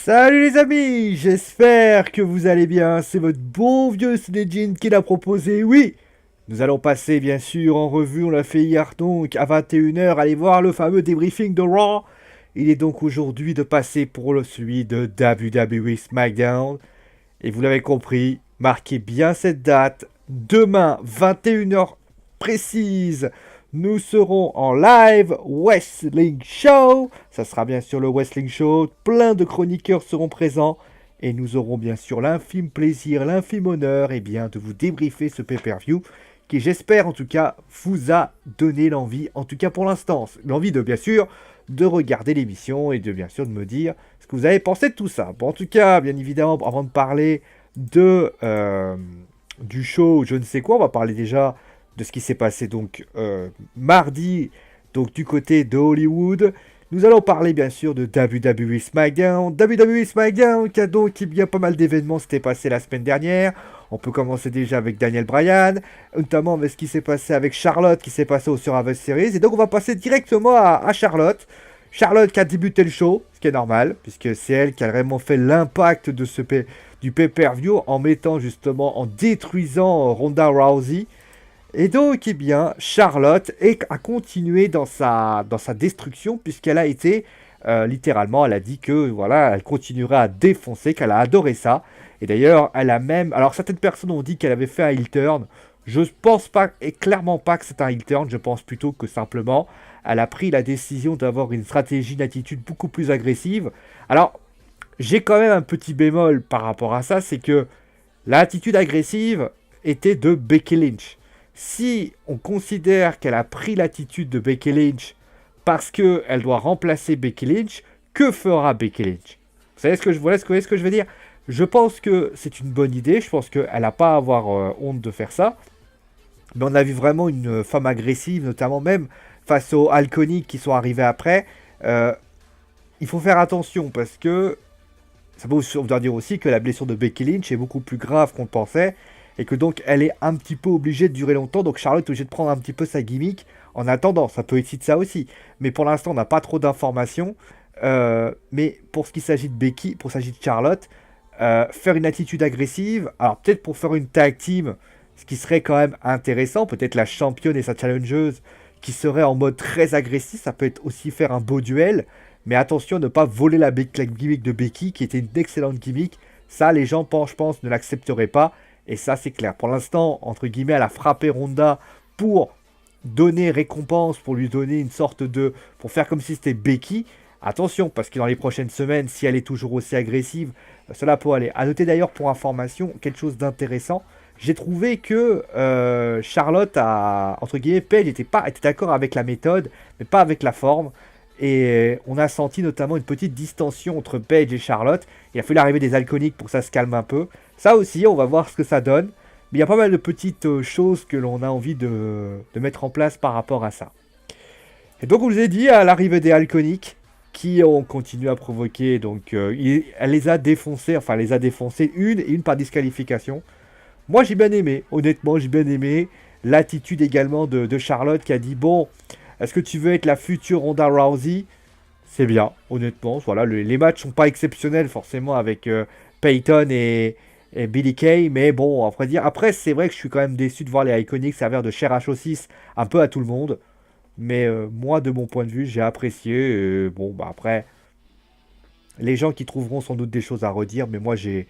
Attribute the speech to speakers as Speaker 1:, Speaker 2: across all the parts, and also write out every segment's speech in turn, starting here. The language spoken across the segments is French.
Speaker 1: Salut les amis, j'espère que vous allez bien, c'est votre bon vieux Snejin qui l'a proposé, oui. Nous allons passer bien sûr en revue, on l'a fait hier donc à 21 h, allez voir le fameux débriefing de Raw. Il est donc aujourd'hui de passer pour celui de WWE SmackDown. Et vous l'avez compris, marquez bien cette date, demain 21 h précise. Nous serons en live Wrestling Show. Ça sera bien sûr le Wrestling Show. Plein de chroniqueurs seront présents. Et nous aurons bien sûr l'infime plaisir, l'infime honneur de vous débriefer ce pay-per-view qui, j'espère en tout cas, vous a donné l'envie, en tout cas pour l'instant, l'envie de bien sûr de regarder l'émission et de bien sûr de me dire ce que vous avez pensé de tout ça. Bon, en tout cas, bien évidemment, avant de parler du show, je ne sais quoi, on va parler déjà de ce qui s'est passé donc mardi, donc du côté de Hollywood. Nous allons parler bien sûr de WWE SmackDown. WWE SmackDown qui a donc bien pas mal d'événements s'était passé la semaine dernière. On peut commencer déjà avec Daniel Bryan, notamment avec ce qui s'est passé avec Charlotte, qui s'est passé au Survivor Series. Et donc on va passer directement à Charlotte. Charlotte qui a débuté le show, ce qui est normal, puisque c'est elle qui a vraiment fait l'impact de du pay-per-view en mettant justement, en détruisant Ronda Rousey. Et donc, Charlotte a continué dans sa destruction, puisqu'elle a été, littéralement, elle a dit que, voilà, elle continuerait à défoncer, qu'elle a adoré ça. Et d'ailleurs, elle a même... Alors, certaines personnes ont dit qu'elle avait fait un heel turn. Je pense pas, et clairement pas que c'est un heel turn. Je pense plutôt que simplement, elle a pris la décision d'avoir une stratégie, une attitude beaucoup plus agressive. Alors, j'ai quand même un petit bémol par rapport à ça, c'est que l'attitude agressive était de Becky Lynch. Si on considère qu'elle a pris l'attitude de Becky Lynch parce qu'elle doit remplacer Becky Lynch, que fera Becky Lynch? Vous savez ce que je veux dire? Je pense que c'est une bonne idée, je pense qu'elle n'a pas à avoir honte de faire ça. Mais on a vu vraiment une femme agressive, notamment même face aux alcooliques qui sont arrivés après. Euh, il faut faire attention parce que ça veut dire aussi que la blessure de Becky Lynch est beaucoup plus grave qu'on le pensait. Et que donc elle est un petit peu obligée de durer longtemps. Donc Charlotte est obligée de prendre un petit peu sa gimmick en attendant. Ça peut être de ça aussi. Mais pour l'instant, on n'a pas trop d'informations. Mais pour ce qui s'agit de Becky, pour ce qui s'agit de Charlotte, faire une attitude agressive, alors peut-être pour faire une tag team, ce qui serait quand même intéressant, peut-être la championne et sa challengeuse qui serait en mode très agressif, ça peut être aussi faire un beau duel. Mais attention à ne pas voler la gimmick de Becky, qui était une excellente gimmick. Ça, les gens, je pense, ne l'accepteraient pas. Et ça, c'est clair. Pour l'instant, entre guillemets, elle a frappé Ronda pour donner récompense, pour lui donner une sorte de... pour faire comme si c'était Becky. Attention, parce que dans les prochaines semaines, si elle est toujours aussi agressive, cela peut aller. À noter d'ailleurs, pour information, quelque chose d'intéressant. J'ai trouvé que Charlotte a, entre guillemets, Paige était d'accord avec la méthode, mais pas avec la forme. Et on a senti notamment une petite distension entre Paige et Charlotte. Il a fallu l'arrivée des alcooliques pour que ça se calme un peu. Ça aussi, on va voir ce que ça donne. Mais il y a pas mal de petites choses que l'on a envie de mettre en place par rapport à ça. Et donc, on vous ai dit, à l'arrivée des alcooliques, qui ont continué à provoquer, donc elle les a défoncés, enfin elle les a défoncés une et une par disqualification. Moi j'ai bien aimé, honnêtement j'ai bien aimé l'attitude également de Charlotte qui a dit bon, est-ce que tu veux être la future Ronda Rousey? C'est bien, honnêtement. Voilà, les matchs sont pas exceptionnels forcément avec Peyton et Billy Kay, mais bon, après dire. Après, c'est vrai que je suis quand même déçu de voir les Iconics servir de chair à saucisse un peu à tout le monde. Mais moi, de mon point de vue, j'ai apprécié. Bon, bah après, les gens qui trouveront sans doute des choses à redire, mais moi, j'ai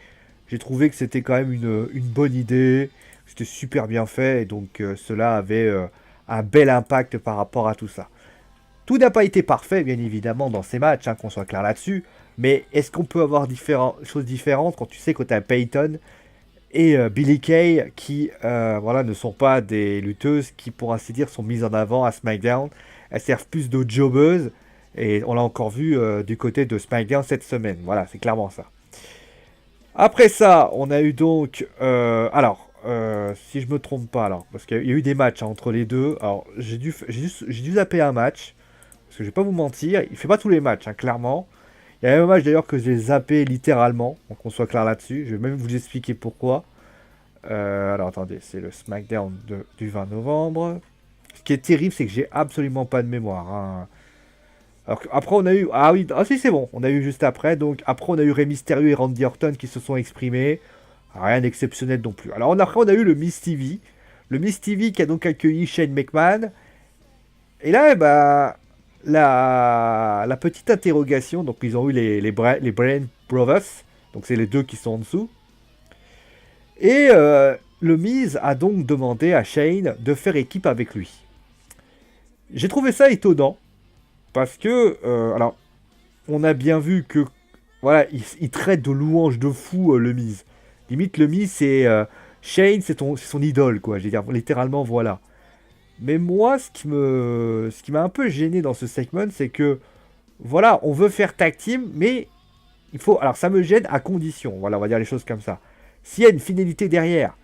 Speaker 1: trouvé que c'était quand même une bonne idée. C'était super bien fait, et donc cela avait un bel impact par rapport à tout ça. Tout n'a pas été parfait, bien évidemment, dans ces matchs, hein, qu'on soit clair là-dessus. Mais est-ce qu'on peut avoir choses différentes quand tu sais que tu as Peyton et Billy Kay qui voilà, ne sont pas des lutteuses qui, pour ainsi dire, sont mises en avant à SmackDown. Elles servent plus de jobbeuses. Et on l'a encore vu du côté de SmackDown cette semaine. Voilà, c'est clairement ça. Après ça, on a eu donc... si je me trompe pas, alors, parce qu'il y a eu des matchs hein, entre les deux. Alors, j'ai dû zapper un match. Parce que je vais pas vous mentir, il fait pas tous les matchs, hein, clairement. Il y a un match d'ailleurs que j'ai zappé littéralement, donc qu'on soit clair là-dessus. Je vais même vous expliquer pourquoi. Alors attendez, c'est le SmackDown du 20 novembre. Ce qui est terrible, c'est que j'ai absolument pas de mémoire. Hein. Alors après, on a eu. Ah oui, ah si, c'est bon. On a eu juste après. Donc après, on a eu Rey Mysterio et Randy Orton qui se sont exprimés. Rien d'exceptionnel non plus. Alors après, on a eu le Miz TV. Le Miz TV qui a donc accueilli Shane McMahon. Et là, bah, la petite interrogation. Donc ils ont eu les Brand Brothers. Donc c'est les deux qui sont en dessous. Et le Miz a donc demandé à Shane de faire équipe avec lui. J'ai trouvé ça étonnant. Parce que, alors, on a bien vu que, voilà, il traite de louange de fou le Miz. Limite, le Miz, c'est Shane, c'est son idole, quoi. Je veux dire, littéralement, voilà. Mais moi, ce qui m'a un peu gêné dans ce segment, c'est que, voilà, on veut faire tag team, mais il faut, alors ça me gêne à condition, voilà, on va dire les choses comme ça. S'il y a une finalité derrière,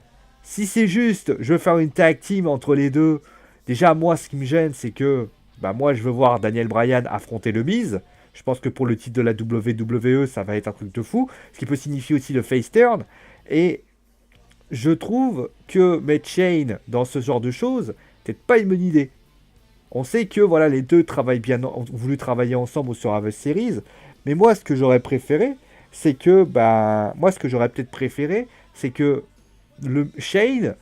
Speaker 1: si c'est juste, je veux faire une tag team entre les deux, déjà, moi, ce qui me gêne, c'est que, bah, moi, je veux voir Daniel Bryan affronter le Miz. Je pense que pour le titre de la WWE, ça va être un truc de fou. Ce qui peut signifier aussi le face turn. Et je trouve que mettre Shane dans ce genre de choses, peut-être pas une bonne idée. On sait que voilà, les deux travaillent bien, ont voulu travailler ensemble au Survivor Series. Mais moi, ce que j'aurais préféré, c'est que, bah, moi, ce que j'aurais peut-être préféré, c'est que le Shane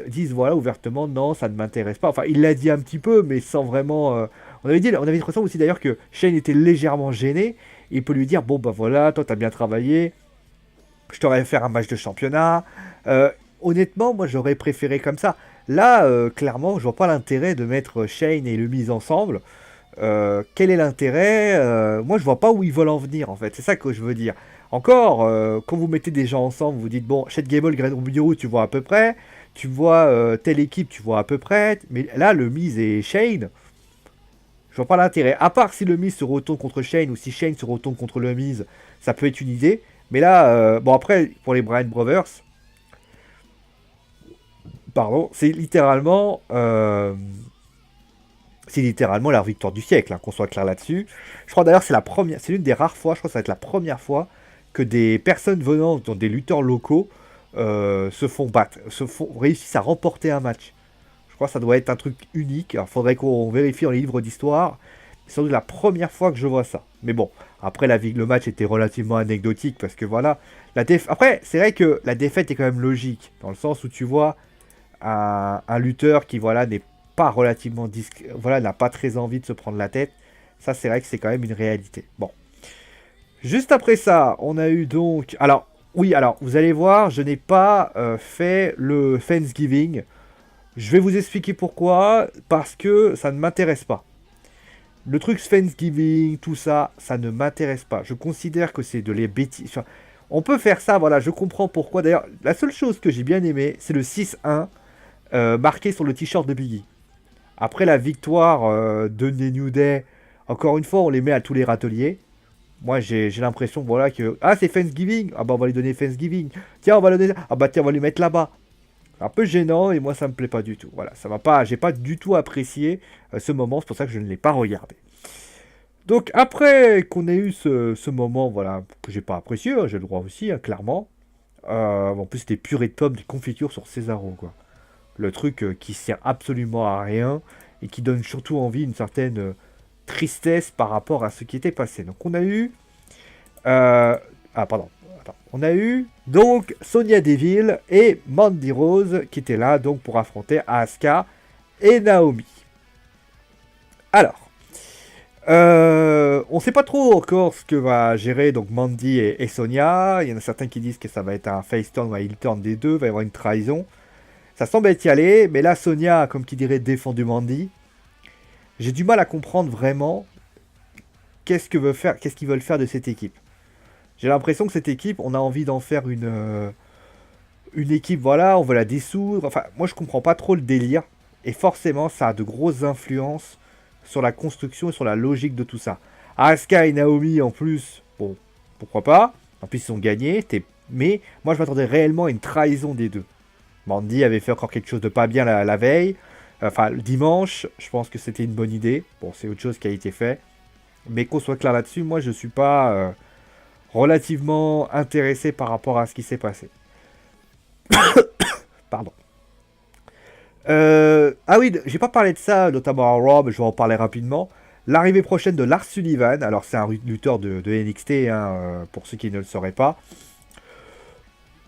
Speaker 1: dise voilà ouvertement non, ça ne m'intéresse pas. Enfin, il l'a dit un petit peu, mais sans vraiment. On avait l'impression aussi d'ailleurs que Shane était légèrement gêné. Et il peut lui dire bon bah voilà, toi t'as bien travaillé, je t'aurais fait un match de championnat. Honnêtement, moi j'aurais préféré comme ça. Là, clairement, je vois pas l'intérêt de mettre Shane et le Miz ensemble. Quel est l'intérêt Moi, je vois pas où ils veulent en venir, en fait. C'est ça que je veux dire. Encore, quand vous mettez des gens ensemble, vous dites, bon, Chet Gable, Greg Bureau, tu vois à peu près. Tu vois telle équipe, tu vois à peu près. Mais là, le Miz et Shane, je vois pas l'intérêt. À part si le Miz se retourne contre Shane ou si Shane se retourne contre le Miz, ça peut être une idée. Mais là, bon, après, pour les Bryan Brothers, pardon, c'est littéralement la victoire du siècle, hein, qu'on soit clair là-dessus. Je crois d'ailleurs c'est l'une des rares fois, je crois que ça va être la première fois que des personnes venant, dont des lutteurs locaux, se font battre, réussissent à remporter un match. Je crois que ça doit être un truc unique. Alors, faudrait qu'on vérifie dans les livres d'histoire. C'est sans doute la première fois que je vois ça. Mais bon, après le match était relativement anecdotique parce que voilà, après c'est vrai que la défaite est quand même logique dans le sens où tu vois un lutteur qui voilà n'est pas relativement voilà n'a pas très envie de se prendre la tête. Ça c'est vrai que c'est quand même une réalité. Bon, juste après ça, on a eu donc alors oui alors vous allez voir, je n'ai pas fait le Thanksgiving. Je vais vous expliquer pourquoi, parce que ça ne m'intéresse pas. Le truc Thanksgiving, tout ça, ça ne m'intéresse pas. Je considère que c'est de les bêtises. Enfin, on peut faire ça, voilà, je comprends pourquoi. D'ailleurs, la seule chose que j'ai bien aimé, c'est le 6-1 marqué sur le t-shirt de Biggie. Après la victoire de New Day, encore une fois, on les met à tous les râteliers. Moi, j'ai l'impression, voilà, que... Ah, c'est Thanksgiving. Ah bah, on va lui donner Thanksgiving. Tiens, on va le donner... Ah bah, tiens, on va lui mettre là-bas. Un peu gênant et moi ça me plaît pas du tout. Voilà, ça m'a pas, j'ai pas du tout apprécié ce moment, c'est pour ça que je ne l'ai pas regardé. Donc après qu'on ait eu ce moment, voilà, que j'ai pas apprécié, hein, j'ai le droit aussi, hein, clairement. En plus c'était purée de pommes, des confitures sur Césaro, quoi. Le truc qui sert absolument à rien et qui donne surtout envie une certaine tristesse par rapport à ce qui était passé. Donc on a eu, ah pardon. On a eu donc Sonya Deville et Mandy Rose qui étaient là donc pour affronter Asuka et Naomi. Alors, on ne sait pas trop encore ce que va gérer donc Mandy et Sonya. Il y en a certains qui disent que ça va être un face turn ou un heel turn des deux, il va y avoir une trahison. Ça semble être y aller, mais là Sonya, comme qui dirait, défendu Mandy. J'ai du mal à comprendre vraiment qu'est-ce qu'ils veulent faire de cette équipe. J'ai l'impression que cette équipe, on a envie d'en faire une équipe, voilà, on veut la dissoudre. Enfin, moi, je comprends pas trop le délire. Et forcément, ça a de grosses influences sur la construction et sur la logique de tout ça. Asuka et Naomi, en plus, bon, pourquoi pas. En plus, ils ont gagné. Mais moi, je m'attendais réellement à une trahison des deux. Mandy avait fait encore quelque chose de pas bien la veille. Enfin, le dimanche, je pense que c'était une bonne idée. Bon, c'est autre chose qui a été fait. Mais qu'on soit clair là-dessus, moi, je suis pas... relativement intéressé par rapport à ce qui s'est passé. Pardon. Ah oui, j'ai pas parlé de ça, notamment à Raw, mais je vais en parler rapidement. L'arrivée prochaine de Lars Sullivan. Alors, c'est un lutteur de NXT, hein, pour ceux qui ne le sauraient pas.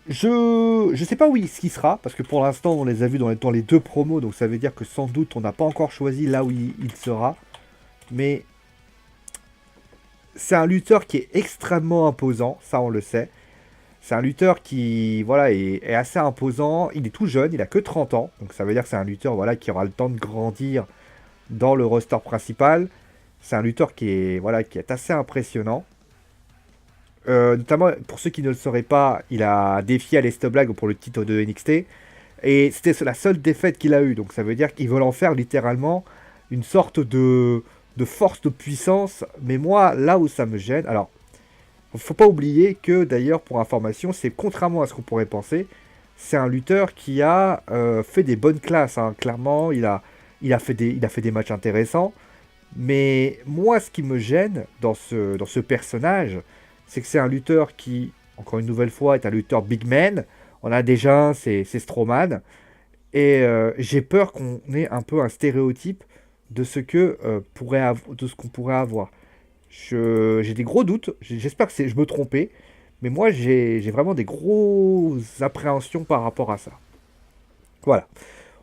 Speaker 1: Je sais pas où ce qui sera, parce que pour l'instant, on les a vus dans les deux promos, donc ça veut dire que sans doute, on n'a pas encore choisi là où il sera. Mais c'est un lutteur qui est extrêmement imposant, ça on le sait. C'est un lutteur qui voilà, est assez imposant. Il est tout jeune, il a que 30 ans. Donc ça veut dire que c'est un lutteur voilà, qui aura le temps de grandir dans le roster principal. C'est un lutteur voilà, qui est assez impressionnant. Notamment, pour ceux qui ne le sauraient pas, il a défié Aleister Black pour le titre de NXT. Et c'était la seule défaite qu'il a eue. Donc ça veut dire qu'ils veulent en faire littéralement une sorte de force de puissance. Mais moi, là où ça me gêne... Alors, il ne faut pas oublier que, d'ailleurs, pour information, c'est contrairement à ce qu'on pourrait penser, c'est un lutteur qui a fait des bonnes classes. Hein. Clairement, il a fait des matchs intéressants. Mais moi, ce qui me gêne dans ce personnage, c'est que c'est un lutteur qui, encore une nouvelle fois, est un lutteur big man. On a déjà un, c'est Strowman. Et j'ai peur qu'on ait un peu un stéréotype de ce de ce qu'on pourrait avoir. J'ai des gros doutes. J'espère que je me trompais. Mais moi, j'ai vraiment des grosses appréhensions par rapport à ça. Voilà.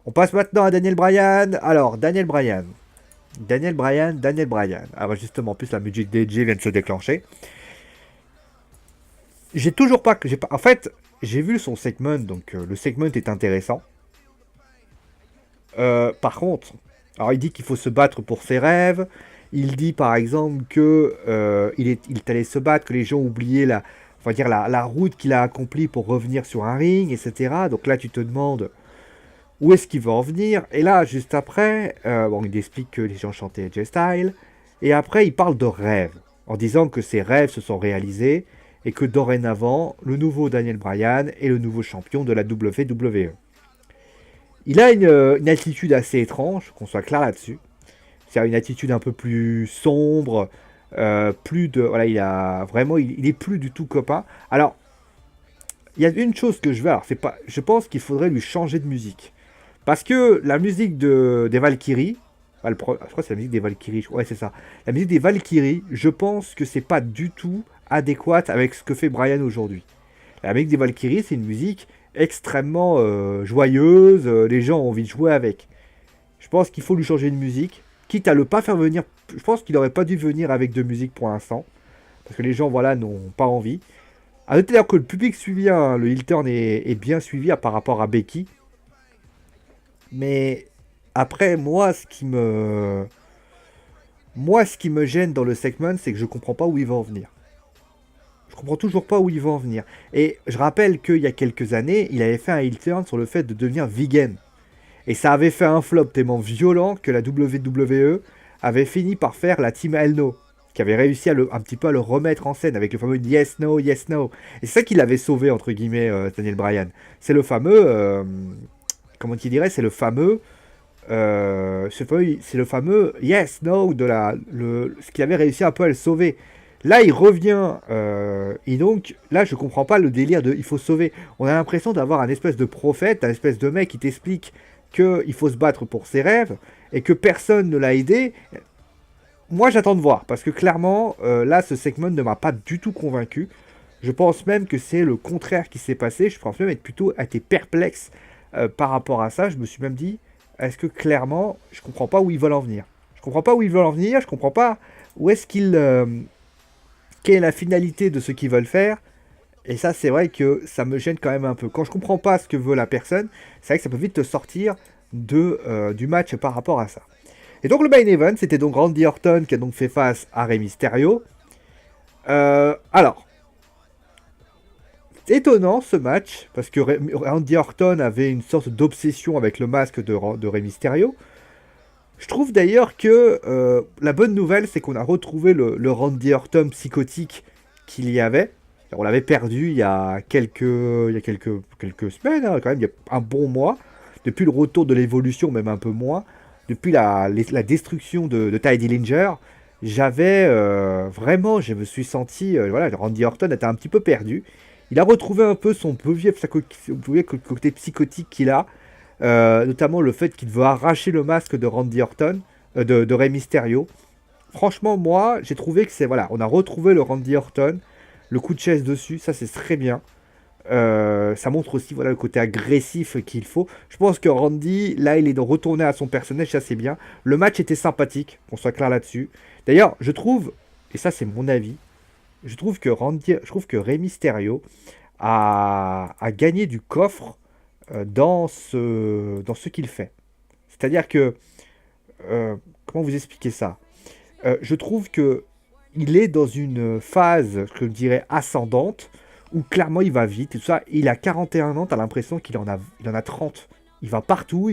Speaker 1: On passe maintenant à Daniel Bryan. Alors, Daniel Bryan. Daniel Bryan. Alors justement, en plus la musique DJ vient de se déclencher. J'ai toujours pas... En fait, j'ai vu son segment, donc le segment est intéressant. Par contre, alors il dit qu'il faut se battre pour ses rêves. Il dit par exemple que il allait se battre, que les gens oubliaient on va dire la route qu'il a accomplie pour revenir sur un ring, etc. Donc là, tu te demandes où est-ce qu'il va en venir. Et là, juste après, bon, il explique que les gens chantaient AJ Styles. Et après, il parle de rêves, en disant que ses rêves se sont réalisés et que dorénavant, le nouveau Daniel Bryan est le nouveau champion de la WWE. Il a une attitude assez étrange, qu'on soit clair là-dessus. C'est une attitude un peu plus sombre, plus de... Voilà, il est plus du tout copain. Alors, il y a une chose que je veux, alors je pense qu'il faudrait lui changer de musique. Parce que la musique des Valkyries, je crois que c'est la musique des Valkyries, ouais c'est ça. La musique des Valkyries, je pense que c'est pas du tout adéquate avec ce que fait Bryan aujourd'hui. La musique des Valkyries, c'est une musique extrêmement joyeuse, les gens ont envie de jouer avec. Je pense qu'il faut lui changer de musique, quitte à le pas faire venir. Je pense qu'il n'aurait pas dû venir avec de musique pour l'instant, parce que les gens voilà n'ont pas envie. À noter d'ailleurs que le public suivi, hein, le heel turn est bien suivi par rapport à Becky. Mais après, moi, ce qui me gêne dans le segment, c'est que je comprends pas où il va en venir. Je comprends toujours pas où il va en venir. Et je rappelle qu'il y a quelques années, il avait fait un heel turn sur le fait de devenir vegan. Et ça avait fait un flop tellement violent que la WWE avait fini par faire la Team Hell No, qui avait réussi un petit peu à le remettre en scène avec le fameux Yes, No, Yes, No. Et c'est ça qui l'avait sauvé, entre guillemets, Daniel Bryan. C'est le fameux... comment tu dirais, c'est le fameux yes, no de ce qui avait réussi un peu à le sauver. Là, il revient et donc là, je comprends pas le délire de il faut sauver. On a l'impression d'avoir un espèce de prophète, un espèce de mec qui t'explique que il faut se battre pour ses rêves et que personne ne l'a aidé. Moi, j'attends de voir parce que clairement, là, ce segment ne m'a pas du tout convaincu. Je pense même que c'est le contraire qui s'est passé. Je pense même être plutôt été perplexe par rapport à ça. Je me suis même dit, est-ce que clairement, je comprends pas où ils veulent en venir. Je comprends pas où ils veulent en venir. Je comprends pas où est-ce qu'ils, quelle est la finalité de ce qu'ils veulent faire. Et ça, c'est vrai que ça me gêne quand même un peu. Quand je comprends pas ce que veut la personne, c'est vrai que ça peut vite te sortir du match par rapport à ça. Et donc le main event, c'était donc Randy Orton qui a donc fait face à Rey Mysterio. Alors, étonnant ce match, parce que Randy Orton avait une sorte d'obsession avec le masque de Rey Mysterio. Je trouve d'ailleurs que la bonne nouvelle, c'est qu'on a retrouvé le Randy Orton psychotique qu'il y avait. On l'avait perdu il y a quelques semaines, hein, quand même, il y a un bon mois. Depuis le retour de l'évolution, même un peu moins. Depuis la destruction de Tye Dillinger, je me suis senti, voilà, Randy Orton était un petit peu perdu. Il a retrouvé un peu son vieux côté psychotique qu'il a, notamment le fait qu'il veut arracher le masque de Randy Orton, de Rey Mysterio. franchement, moi, j'ai trouvé que c'est... Voilà, on a retrouvé le Randy Orton, le coup de chaise dessus, ça c'est très bien. Ça montre aussi voilà, le côté agressif qu'il faut. Je pense que Randy, là, il est retourné à son personnage, ça c'est bien. Le match était sympathique, qu'on soit clair là-dessus. D'ailleurs, je trouve, et ça c'est mon avis, je trouve que Rey Mysterio a gagné du coffre dans ce qu'il fait. C'est-à-dire que, comment vous expliquer ça? Je trouve que il est dans une phase, je dirais, ascendante, où clairement il va vite et tout ça. Il a 41 ans, t'as l'impression il en a 30. Il va partout,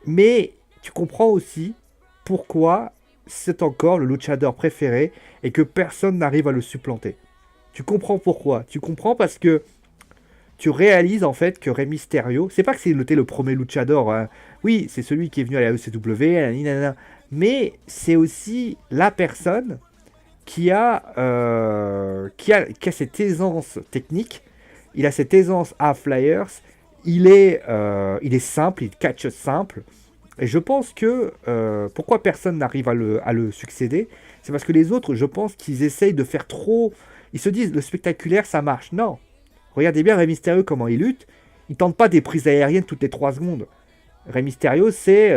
Speaker 1: mais tu comprends aussi pourquoi c'est encore le luchador préféré et que personne n'arrive à le supplanter. Tu comprends pourquoi? Tu comprends parce que tu réalises en fait que Rey Mysterio, c'est pas que c'est le premier luchador, hein. Oui, c'est celui qui est venu à la ECW, nanana, mais c'est aussi la personne qui a cette aisance technique, il a cette aisance à flyers, il est simple, il catch simple, et je pense que pourquoi personne n'arrive à le succéder, c'est parce que les autres, je pense qu'ils essayent de faire trop, ils se disent le spectaculaire ça marche, non, regardez bien Rey Mysterio comment il lutte, il tente pas des prises aériennes toutes les 3 secondes. Rey Mysterio, c'est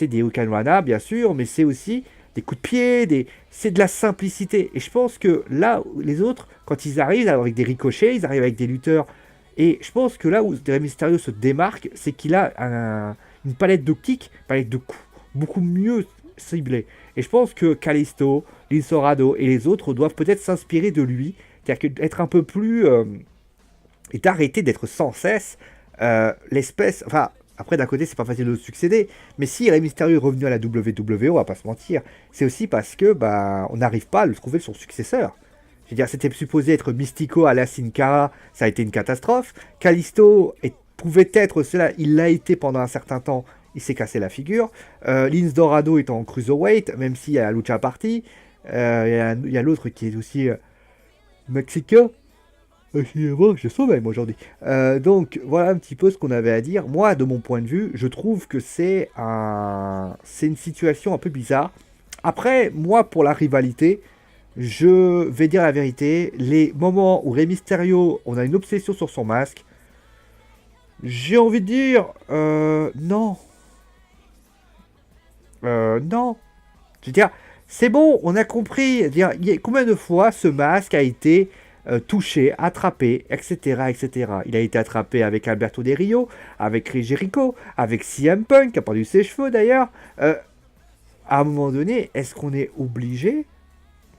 Speaker 1: des Hurricanrana, bien sûr, mais c'est aussi des coups de pied, c'est de la simplicité. Et je pense que là, les autres, quand ils arrivent avec des ricochets, ils arrivent avec des lutteurs. Et je pense que là où Rey Mysterio se démarque, c'est qu'il a une palette de kicks, une palette de coups beaucoup mieux ciblée. Et je pense que Kalisto, Linsorado et les autres doivent peut-être s'inspirer de lui, c'est-à-dire être un peu plus... et d'arrêter d'être sans cesse l'espèce... Enfin, après, d'un côté, c'est pas facile de succéder. Mais si Rey Mysterio est revenu à la WWE, on va pas se mentir, c'est aussi parce que on n'arrive pas à le trouver son successeur. Je veux dire, c'était supposé être Mystico à la Sin Cara, ça a été une catastrophe. Kalisto pouvait être cela, il l'a été pendant un certain temps, il s'est cassé la figure. Lince Dorado est en cruiserweight, même s'il y a la Lucha Party. Il y a l'autre qui est aussi mexicain. Je sommeil moi aujourd'hui. Donc voilà un petit peu ce qu'on avait à dire. Moi, de mon point de vue, je trouve que c'est une situation un peu bizarre. Après, moi, pour la rivalité, je vais dire la vérité. Les moments où Rey Mysterio, on a une obsession sur son masque, j'ai envie de dire non. Non. Je veux dire, c'est bon, on a compris. Combien de fois ce masque a été touché, attrapé, etc., etc. Il a été attrapé avec Alberto Del Rio, avec Chris Jericho, avec CM Punk, qui a perdu ses cheveux d'ailleurs. À un moment donné, est-ce qu'on est obligé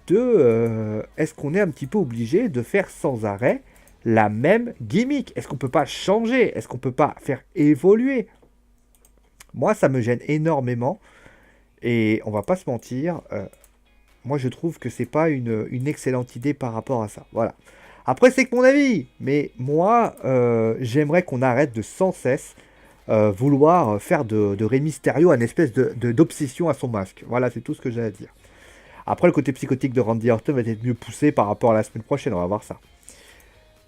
Speaker 1: est-ce qu'on est un petit peu obligé de faire sans arrêt la même gimmick? Est-ce qu'on peut pas changer? Est-ce qu'on peut pas faire évoluer? Moi, ça me gêne énormément. Et on va pas se mentir, moi je trouve que c'est pas une excellente idée par rapport à ça. Voilà. Après, c'est que mon avis. Mais moi, j'aimerais qu'on arrête de sans cesse vouloir faire de Rey Mysterio un espèce d'obsession à son masque. Voilà, c'est tout ce que j'ai à dire. Après, le côté psychotique de Randy Orton va être mieux poussé par rapport à la semaine prochaine. On va voir ça.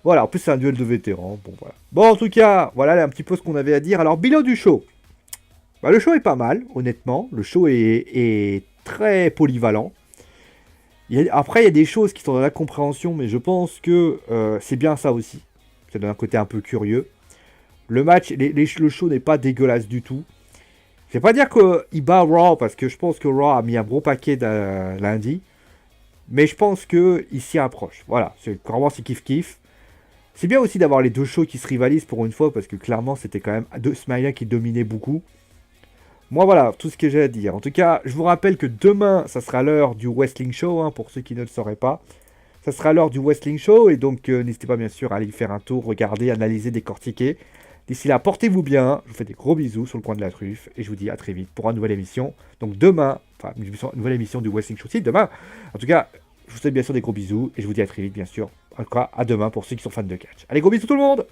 Speaker 1: Voilà, en plus, c'est un duel de vétérans. Bon, voilà. Bon, en tout cas, voilà un petit peu ce qu'on avait à dire. Alors, bilan du show. Le show est pas mal, honnêtement. Le show est très polyvalent. Après, il y a des choses qui sont dans la compréhension, mais je pense que c'est bien ça aussi. C'est d'un côté un peu curieux. Le match, le show n'est pas dégueulasse du tout. Je vais pas dire qu'il bat Raw, parce que je pense que Raw a mis un gros paquet lundi. Mais je pense qu'il s'y approche. Voilà, vraiment c'est kiff-kiff. C'est bien aussi d'avoir les deux shows qui se rivalisent pour une fois, parce que clairement c'était quand même deux SmackDown qui dominaient beaucoup. Moi voilà, tout ce que j'ai à dire. En tout cas, je vous rappelle que demain, ça sera l'heure du Wrestling Show, hein, pour ceux qui ne le sauraient pas. Ça sera l'heure du Wrestling Show, et donc n'hésitez pas bien sûr à aller y faire un tour, regarder, analyser, décortiquer. D'ici là, portez-vous bien, je vous fais des gros bisous sur le coin de la truffe, et je vous dis à très vite pour une nouvelle émission. Donc demain, enfin une nouvelle émission du Wrestling Show, si demain. En tout cas, je vous souhaite bien sûr des gros bisous, et je vous dis à très vite bien sûr. En tout cas, à demain pour ceux qui sont fans de catch. Allez, gros bisous tout le monde!